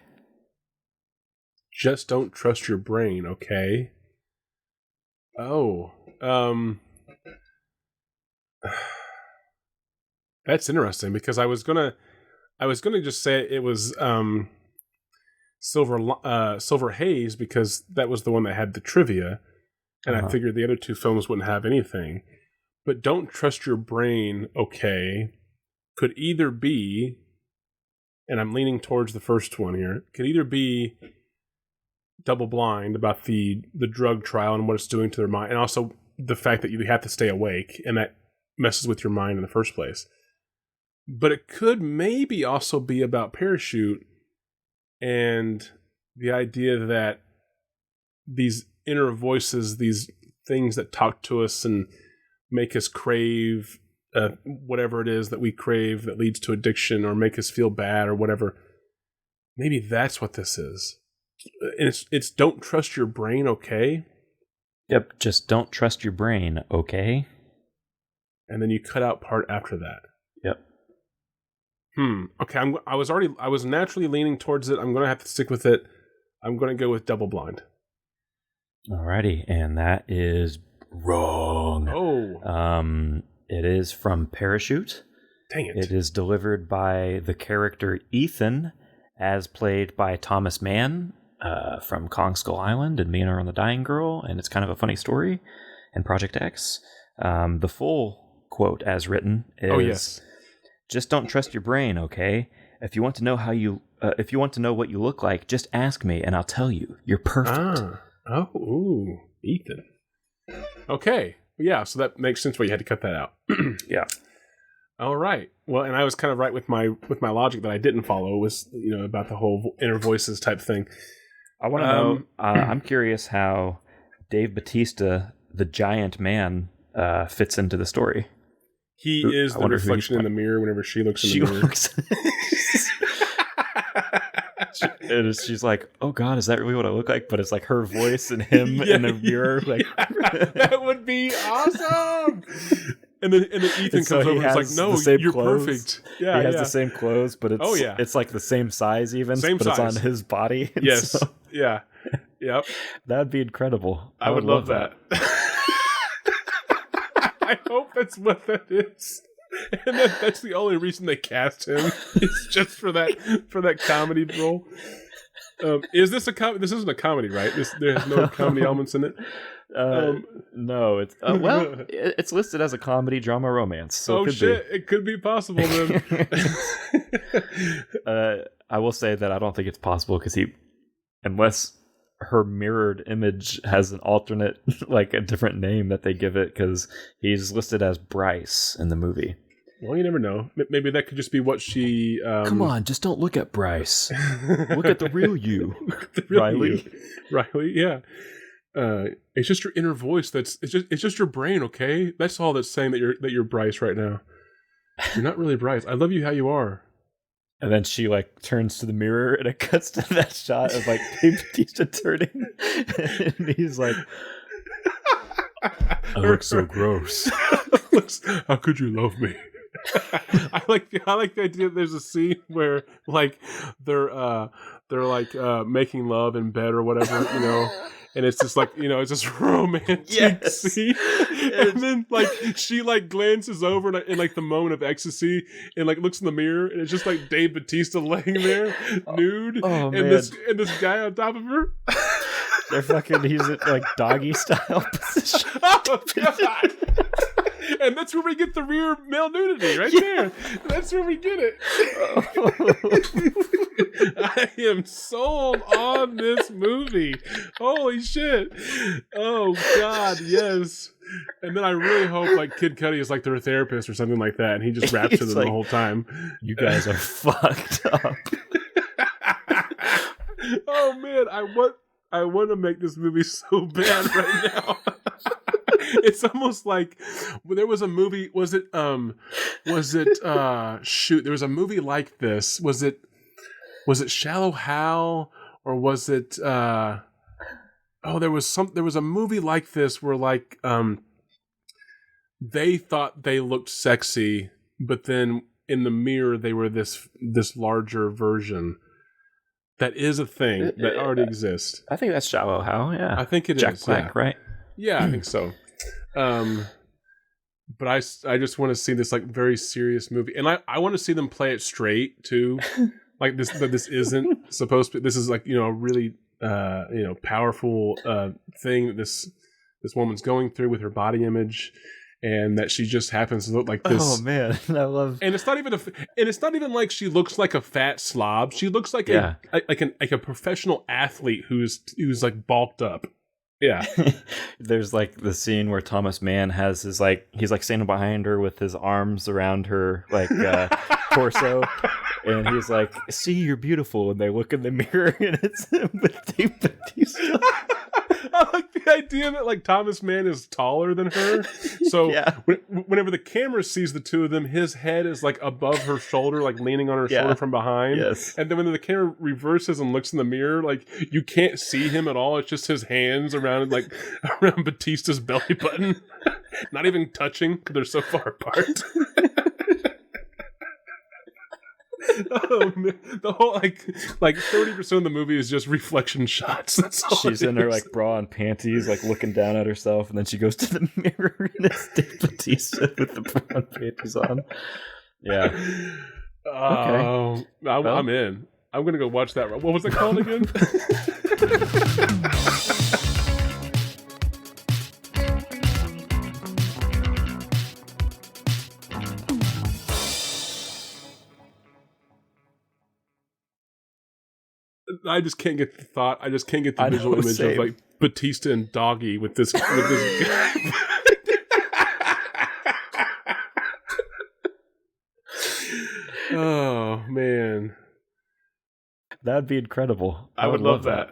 Just don't trust your brain, okay? Oh. That's interesting because I was gonna just say it was Silver Haze because that was the one that had the trivia, and I figured the other two films wouldn't have anything. But Don't Trust Your Brain, okay, could either be, and I'm leaning towards the first one here, could either be Double Blind about the drug trial and what it's doing to their mind, and also the fact that you have to stay awake, and that messes with your mind in the first place. But it could maybe also be about Parachute and the idea that these inner voices, these things that talk to us and make us crave whatever it is that we crave that leads to addiction or make us feel bad or whatever, maybe that's what this is. And it's don't trust your brain, okay? Yep, just don't trust your brain, okay? And then you cut out part after that. Yep. Okay, I was naturally leaning towards it. I'm going to have to stick with it. I'm going to go with Double Blind. Alrighty, and that is wrong. Oh. It is from Parachute. Dang it. It is delivered by the character Ethan, as played by Thomas Mann from Kong Skull Island and Mina and the Dying Girl, and it's kind of a funny story, and Project X. The full quote as written is, oh, yes. Just don't trust your brain, okay? If you want to know if you want to know what you look like, just ask me and I'll tell you. You're perfect. Oh, ooh, Ethan. Okay. Yeah, so that makes sense why you had to cut that out. Yeah. All right. Well, and I was kind of right with my logic that I didn't follow was about the whole inner voices type thing. I want to know. I'm curious how Dave Bautista, the giant man, fits into the story. He is the reflection in the mirror whenever she looks in the mirror. She's like, "Oh God, is that really what I look like?" But it's like her voice and him in the mirror. Like that would be awesome. And then Ethan comes over and is like, "No, you're perfect." Yeah, he has the same clothes, but it's it's like the same size even, but it's on his body. Yes. So, yeah. Yep. That'd be incredible. I would love that. I hope that's what that is. And that's the only reason they cast him. It's just for that comedy role. Is this a comedy? This isn't a comedy, right? There's no comedy elements in it. No, it's it's listed as a comedy, drama, romance. So it could be possible then. I will say that I don't think it's possible because unless her mirrored image has an alternate, like a different name that they give it, because he's listed as Bryce in the movie. Well, you never know. Maybe that could just be what she. Come on, just don't look at Bryce. Look at the real you, Riley. Riley, yeah. It's just your inner voice. It's just your brain. Okay, that's all that's saying that you're Bryce right now. You're not really Bryce. I love you how you are. And then she like turns to the mirror, and it cuts to that shot of like Dave Bautista turning, and he's like, "I look so gross. How could you love me?" I like the idea. There's a scene where like they're like making love in bed or whatever, and it's just like it's this romantic scene, and then like she like glances over in like the moment of ecstasy and like looks in the mirror, and it's just like Dave Bautista laying there nude, and this guy on top of her. They're fucking. He's in like doggy style position. Oh God. And that's where we get the rear male nudity, right there. That's where we get it. I am sold on this movie. Holy shit. Oh, God, yes. And then I really hope like Kid Cudi is like their therapist or something like that, and he just raps to them the whole time. You guys are fucked up. Oh, man, I want to make this movie so bad right now. It's almost like there was a movie. Was it shoot? There was a movie like this. Was it Shallow Hal, or was it? There was a movie like this where like they thought they looked sexy, but then in the mirror they were this larger version. That is a thing that already exists. I think that's Shallow Hal. Yeah, I think it Jack is. Black, right? Yeah, I think so. But I just want to see this like very serious movie, and I want to see them play it straight too, like this. That this isn't supposed to. This is like a really powerful thing that this woman's going through with her body image, and that she just happens to look like this. Oh man, I love. And it's not even like she looks like a fat slob. She looks like a professional athlete who's like bulked up. Yeah. There's like the scene where Thomas Mann has his like he's like standing behind her with his arms around her like torso, and he's like, "See, you're beautiful," and they look in the mirror and it's him with Dave Bautista. I like the idea that like Thomas Mann is taller than her, so whenever the camera sees the two of them, his head is like above her shoulder, like leaning on her shoulder from behind. Yes. And then when the camera reverses and looks in the mirror, like you can't see him at all. It's just his hands around Batista's belly button, not even touching because they're so far apart. Oh man, the whole like 30% of the movie is just reflection shots. That's all. She's in her like bra and panties, like looking down at herself, and then she goes to the mirror and it's Dave Bautista with the bra and panties on. Yeah. Okay. I'm in. I'm gonna go watch that. What was it called again? I just can't get the thought. I just can't get the visual image of like Batista and Doggy with this guy. That'd be incredible. I would love that.